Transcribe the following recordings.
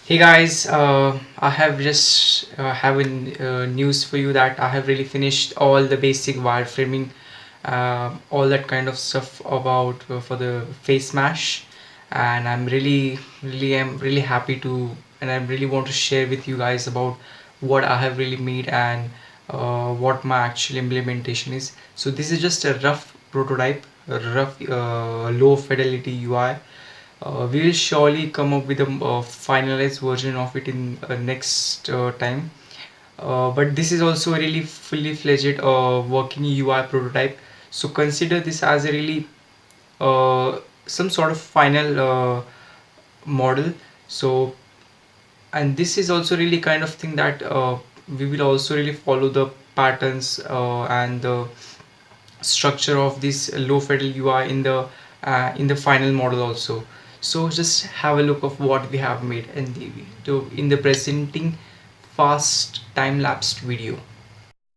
Hey guys, I have just have news for you that I have really finished all the basic wireframing, all that kind of stuff about for the Facemash, and I'm really happy to, and I really want to share with you guys about what I have really made and what my actual implementation is. So this is just a rough prototype, a rough low fidelity UI. We will surely come up with a finalized version of it in next time. But this is also a really fully fledged working UI prototype. So consider this as a really some sort of final model. So, and this is also really kind of thing that we will also really follow the patterns and the structure of this low fidelity UI in the final model also. So just have a look of what we have made in the presenting fast time lapsed video.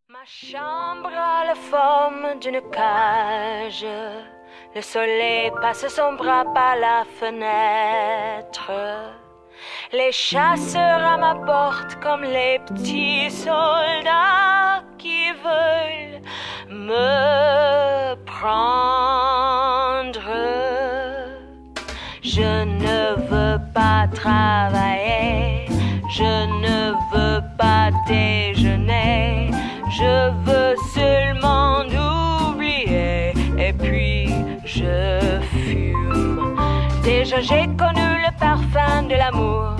Ma chambre a la forme d'une cage. Le soleil passe son bras par la fenêtre. Les chasseurs à ma porte comme les petits soldats qui veulent me prendre. Je ne veux pas travailler, je ne veux pas déjeuner, je veux seulement oublier et puis je fume. Déjà j'ai connu le parfum de l'amour,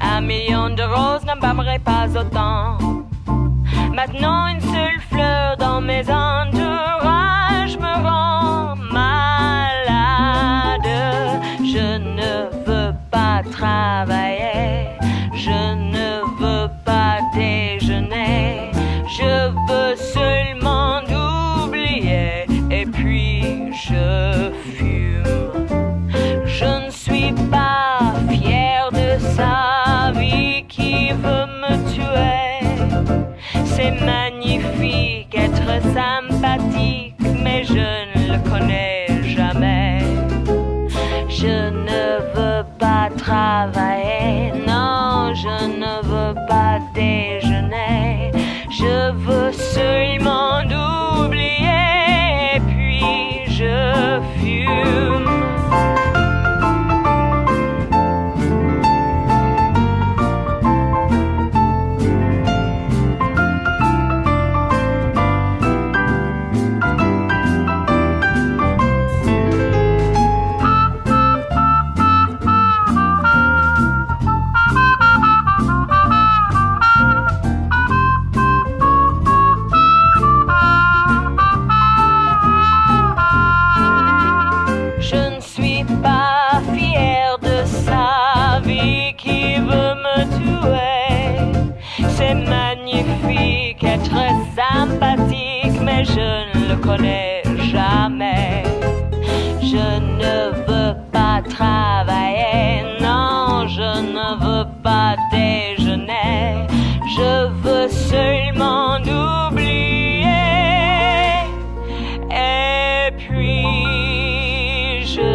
un million de roses n'embaumerait pas autant. Maintenant une seule fleur dans mes entourages me rend malade. Je ne veux pas travailler, je ne veux pas déjeuner, je veux seulement oublier et puis je fume. Je ne suis pas fière de sa vie qui veut me tuer. C'est magnifique être sympathique, mais je ne le connais jamais. Je ne veux pas travailler, non, je ne veux pas déjeuner. Je veux seulement oublier, et puis je fume. Sympathique, mais je ne le connais jamais. Je ne veux pas travailler, non, je ne veux pas déjeuner. Je veux seulement oublier. Et puis je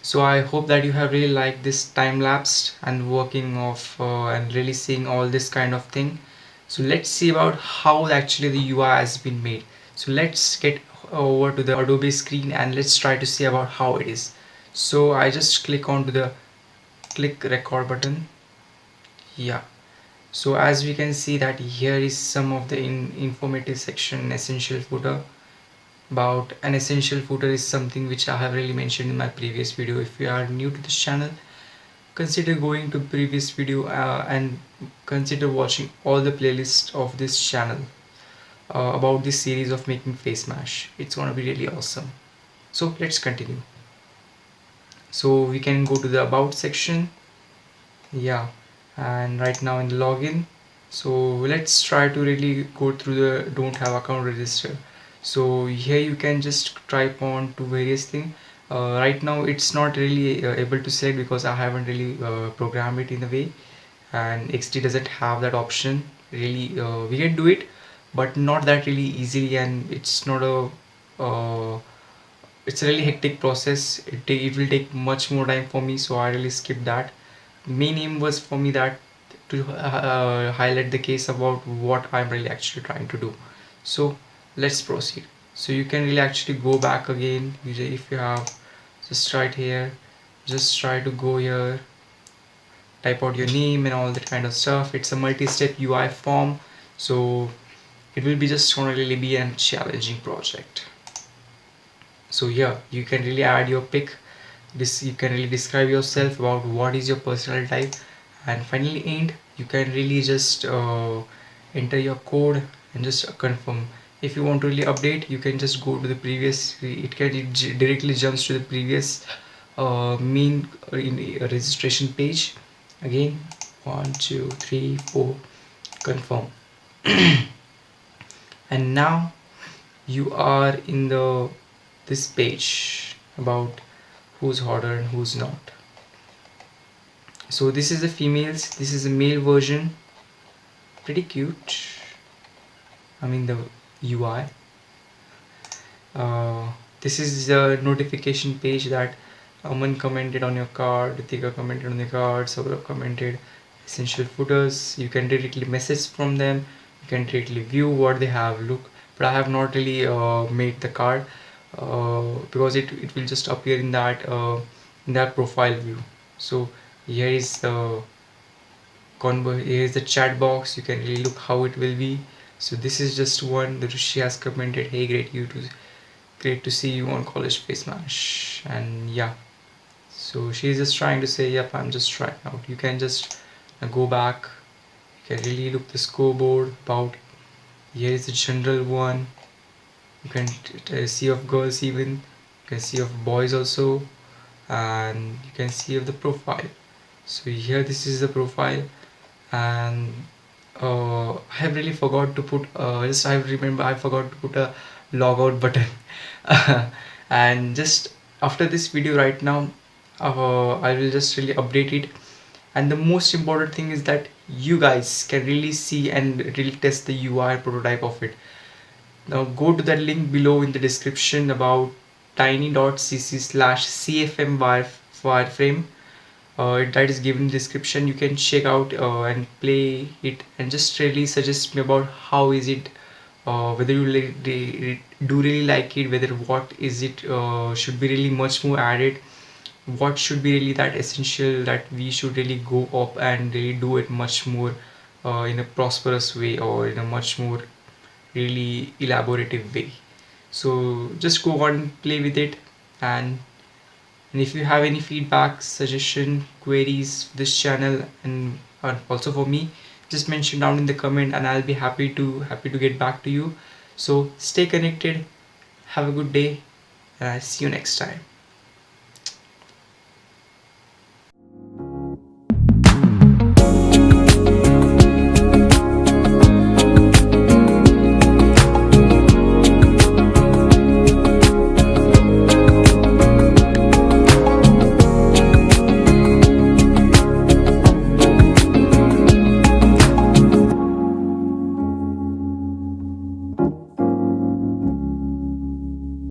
So I hope that you have really liked this time lapse and working of and really seeing all this kind of thing. So let's see about how actually the UI has been made. So let's get over to the Adobe screen and let's try to see about how it is. So I just click onto the click record button. Yeah, so as we can see that here is some of the informative section. Essential footer. About an essential footer is something which I have really mentioned in my previous video. If you are new to this channel, consider going to previous video and consider watching all the playlists of this channel about this series of making Facemash. It's gonna be really awesome. So let's continue. So we can go to the about section. Yeah, and right now in the login, so let's try to really go through the don't have account register. So here you can just type on to various things. Right now it's not really able to select because I haven't really programmed it in a way, and XD doesn't have that option really. We can do it but not that really easily, and it's not a it's a really hectic process. It will take much more time for me, so I really skip that. Main aim was for me that to highlight the case about what I'm really actually trying to do. So let's proceed. So you can really actually go back again. If you have just right here, just try to go here, type out your name and all that kind of stuff. It's a multi-step UI form, so it will be just gonna really be a challenging project. So yeah, you can really add your pick. This you can really describe yourself about what is your personal type, and finally end you can really just enter your code and just confirm. If you want to really update, you can just go to the previous. It directly jumps to the previous main in registration page. Again, 1 2 3 4 confirm. And now you are in the this page about who's hotter and who's not. So this is the females, this is the male version. Pretty cute. I mean the UI. This is the notification page that Aman commented on your card, Ritika commented on the card, Saurabh commented. Essential footers, you can directly message from them, you can directly view what they have. Look, but I have not really made the card because it will just appear in that profile view. So here is the here is the chat box. You can really look how it will be. So this is just one that she has commented, hey, great to see you on college Facemash. And yeah, so she's just trying to say, yep, I'm just trying out. You can just go back, you can really look the scoreboard about. Here is the general one. You can see of girls, even you can see of boys also, and you can see of the profile. So here this is the profile, and I have really forgot to put just I remember I forgot to put a logout button. And just after this video right now, I will just really update it. And the most important thing is that you guys can really see and really test the UI prototype of it. Now go to that link below in the description about tiny.cc/cfm wireframe. That is given in the description. You can check out and play it and just really suggest me about how is it, whether you do really like it, whether what is it should be really much more added, what should be really that essential that we should really go up and really do it much more in a prosperous way or in a much more really elaborative way. So just go on, play with it, and if you have any feedback, suggestion, queries for this channel and also for me, just mention down in the comment and I'll be happy to get back to you. So stay connected, have a good day, and I'll see you next time.